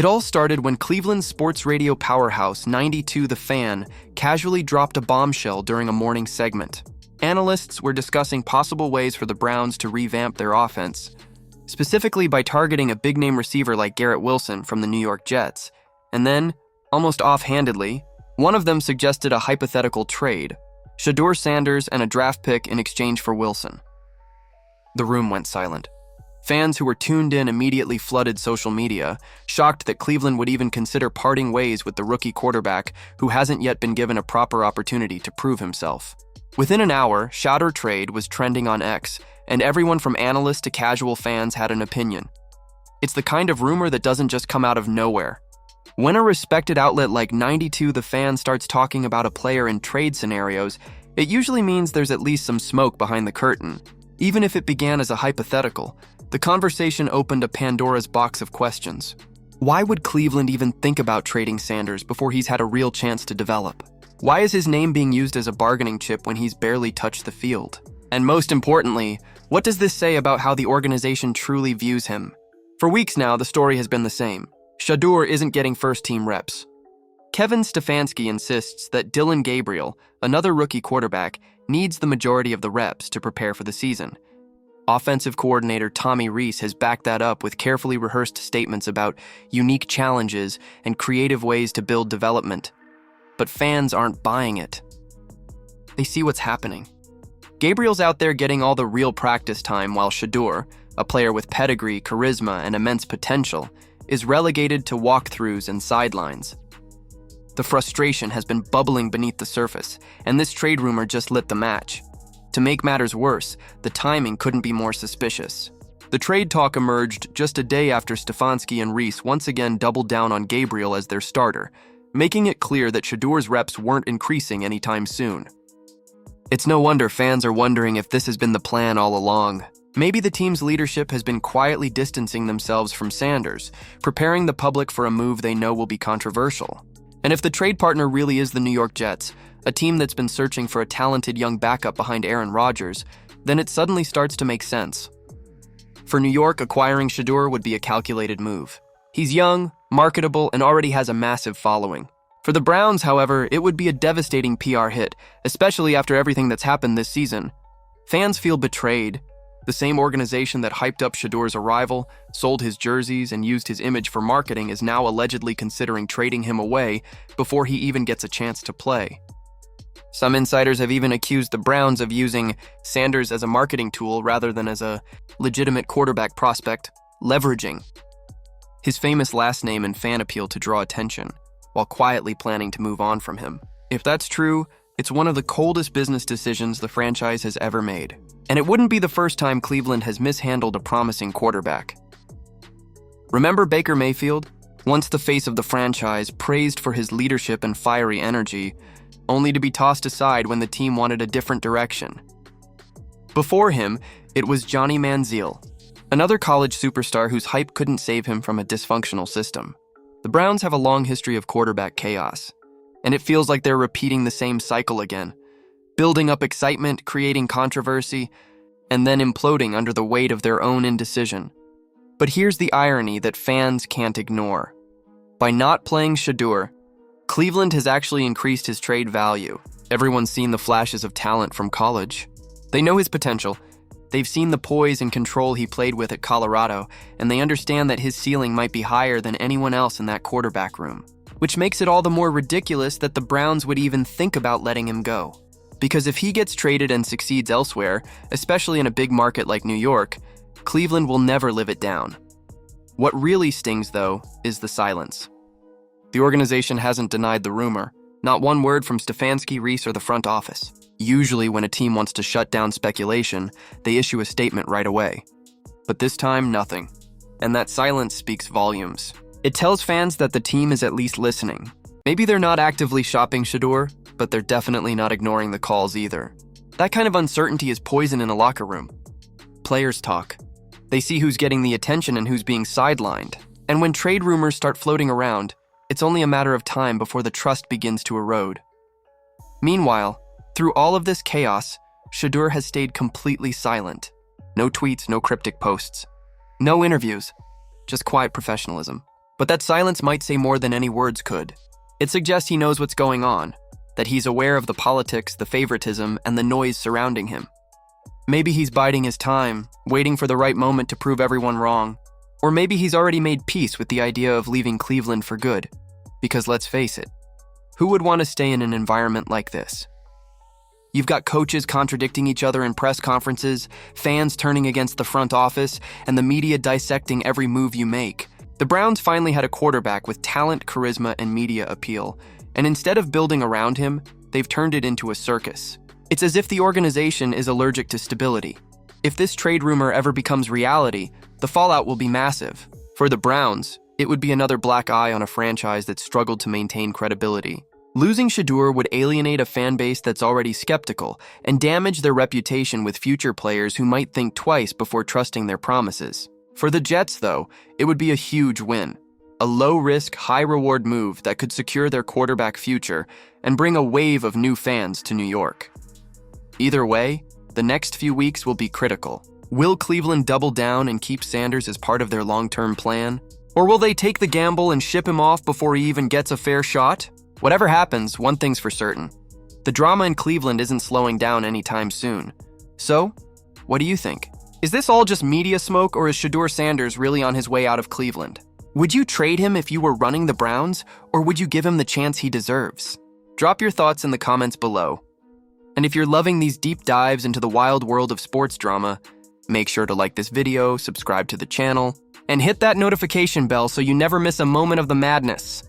It all started when Cleveland's sports radio powerhouse 92 The Fan casually dropped a bombshell during a morning segment. Analysts were discussing possible ways for the Browns to revamp their offense, specifically by targeting a big-name receiver like Garrett Wilson from the New York Jets. And then, almost offhandedly, one of them suggested a hypothetical trade, Shedeur Sanders and a draft pick in exchange for Wilson. The room went silent. Fans who were tuned in immediately flooded social media, shocked that Cleveland would even consider parting ways with the rookie quarterback who hasn't yet been given a proper opportunity to prove himself. Within an hour, Shedeur trade was trending on X, and everyone from analysts to casual fans had an opinion. It's the kind of rumor that doesn't just come out of nowhere. When a respected outlet like 92 The Fan starts talking about a player in trade scenarios, it usually means there's at least some smoke behind the curtain. Even if it began as a hypothetical, the conversation opened a Pandora's box of questions. Why would Cleveland even think about trading Sanders before he's had a real chance to develop? Why is his name being used as a bargaining chip when he's barely touched the field? And most importantly, what does this say about how the organization truly views him? For weeks now, the story has been the same. Shedeur isn't getting first-team reps. Kevin Stefanski insists that Dillon Gabriel, another rookie quarterback, needs the majority of the reps to prepare for the season. Offensive coordinator Tommy Rees has backed that up with carefully rehearsed statements about unique challenges and creative ways to build development. But fans aren't buying it. They see what's happening. Gabriel's out there getting all the real practice time while Shedeur, a player with pedigree, charisma, and immense potential, is relegated to walkthroughs and sidelines. The frustration has been bubbling beneath the surface, and this trade rumor just lit the match. To make matters worse, the timing couldn't be more suspicious. The trade talk emerged just a day after Stefanski and Rees once again doubled down on Gabriel as their starter, making it clear that Shedeur's reps weren't increasing anytime soon. It's no wonder fans are wondering if this has been the plan all along. Maybe the team's leadership has been quietly distancing themselves from Sanders, preparing the public for a move they know will be controversial. And if the trade partner really is the New York Jets, a team that's been searching for a talented young backup behind Aaron Rodgers, then it suddenly starts to make sense. For New York, acquiring Shedeur would be a calculated move. He's young, marketable, and already has a massive following. For the Browns, however, it would be a devastating PR hit, especially after everything that's happened this season. Fans feel betrayed. The same organization that hyped up Shedeur's arrival, sold his jerseys, and used his image for marketing is now allegedly considering trading him away before he even gets a chance to play. Some insiders have even accused the Browns of using Sanders as a marketing tool rather than as a legitimate quarterback prospect, leveraging his famous last name and fan appeal to draw attention, while quietly planning to move on from him. If that's true, it's one of the coldest business decisions the franchise has ever made. And it wouldn't be the first time Cleveland has mishandled a promising quarterback. Remember Baker Mayfield? Once the face of the franchise, praised for his leadership and fiery energy, only to be tossed aside when the team wanted a different direction. Before him, it was Johnny Manziel, another college superstar whose hype couldn't save him from a dysfunctional system. The Browns have a long history of quarterback chaos, and it feels like they're repeating the same cycle again, building up excitement, creating controversy, and then imploding under the weight of their own indecision. But here's the irony that fans can't ignore. By not playing Shedeur, Cleveland has actually increased his trade value. Everyone's seen the flashes of talent from college. They know his potential. They've seen the poise and control he played with at Colorado, and they understand that his ceiling might be higher than anyone else in that quarterback room, which makes it all the more ridiculous that the Browns would even think about letting him go. Because if he gets traded and succeeds elsewhere, especially in a big market like New York, Cleveland will never live it down. What really stings, though, is the silence. The organization hasn't denied the rumor. Not one word from Stefanski, Rees, or the front office. Usually when a team wants to shut down speculation, they issue a statement right away. But this time, nothing. And that silence speaks volumes. It tells fans that the team is at least listening. Maybe they're not actively shopping Shedeur, but they're definitely not ignoring the calls either. That kind of uncertainty is poison in a locker room. Players talk. They see who's getting the attention and who's being sidelined. And when trade rumors start floating around, it's only a matter of time before the trust begins to erode. Meanwhile, through all of this chaos, Shedeur has stayed completely silent. No tweets, no cryptic posts. No interviews, just quiet professionalism. But that silence might say more than any words could. It suggests he knows what's going on, that he's aware of the politics, the favoritism, and the noise surrounding him. Maybe he's biding his time, waiting for the right moment to prove everyone wrong. Or maybe he's already made peace with the idea of leaving Cleveland for good. Because let's face it, who would want to stay in an environment like this? You've got coaches contradicting each other in press conferences, fans turning against the front office, and the media dissecting every move you make. The Browns finally had a quarterback with talent, charisma, and media appeal, and instead of building around him, they've turned it into a circus. It's as if the organization is allergic to stability. If this trade rumor ever becomes reality, the fallout will be massive. For the Browns, it would be another black eye on a franchise that struggled to maintain credibility. Losing Shedeur would alienate a fan base that's already skeptical and damage their reputation with future players who might think twice before trusting their promises. For the Jets, though, it would be a huge win. A low-risk, high-reward move that could secure their quarterback future and bring a wave of new fans to New York. Either way, the next few weeks will be critical. Will Cleveland double down and keep Sanders as part of their long-term plan? Or will they take the gamble and ship him off before he even gets a fair shot? Whatever happens, one thing's for certain. The drama in Cleveland isn't slowing down anytime soon. So, what do you think? Is this all just media smoke, or is Shedeur Sanders really on his way out of Cleveland? Would you trade him if you were running the Browns, or would you give him the chance he deserves? Drop your thoughts in the comments below. And if you're loving these deep dives into the wild world of sports drama, make sure to like this video, subscribe to the channel, and hit that notification bell so you never miss a moment of the madness.